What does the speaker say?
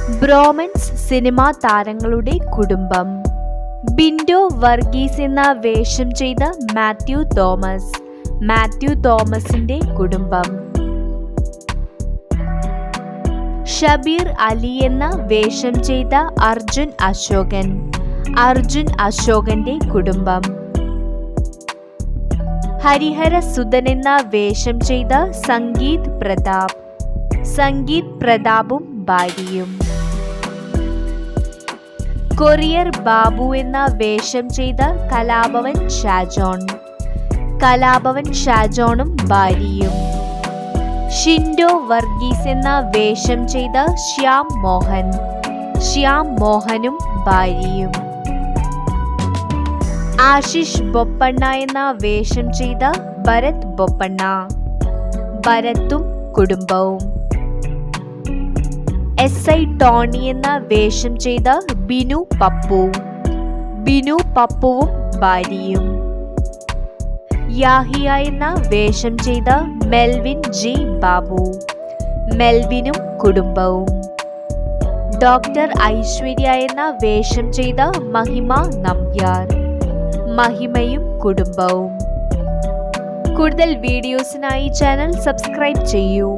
ബ്രോമൻസ് cinema താരങ്ങളുടെ കുടുംബം. ബിൻഡോ വർഗീസ് എന്ന വേഷം ചെയ്ത മാത്യു തോമസ്, മാത്യു തോമസിന്റെ കുടുംബം. ഷബീർ അലി എന്ന വേഷം ചെയ്ത അർജുൻ അശോകൻ, അർജുൻ അശോകന്റെ കുടുംബം. ഹരിഹര സുധൻ എന്ന വേഷം ചെയ്ത സംഗീത് പ്രതാപ്, സംഗീത് പ്രതാപും ഭാര്യയും. കൊറിയർ ബാബു എന്ന വേഷം ചെയ്ത കലാഭവൻ ഷാജോൺ, കലാഭവൻ ഷാജോണും ഭാര്യയും. ഷിൻഡോ വർഗീസ് എന്ന വേഷം ചെയ്ത ശ്യാം മോഹൻ, ശ്യാം മോഹനും ഭാര്യയും. ആശിഷ് ബൊപ്പണ്ണ എന്ന വേഷം ചെയ്ത ഭരത് ബൊപ്പണ്ണ, ഭരത്തും കുടുംബവും. SI ടോണി എന്ന വേഷം ചെയ്ത ബിനു പപ്പു, ബിനു പപ്പുവും ഭാര്യയും. യാഹിയ എന്ന വേഷം ചെയ്ത മെൽവിൻ ജി ബാബു, മെൽവിനും കുടുംബവും. ഡോക്ടർ ഐശ്വര്യ എന്ന വേഷം ചെയ്ത മഹിമ നമ്പ്യാർ, മഹിമയും കുടുംബവും. കൂടുതൽ വീഡിയോസിനായി ചാനൽ സബ്സ്ക്രൈബ് ചെയ്യൂ.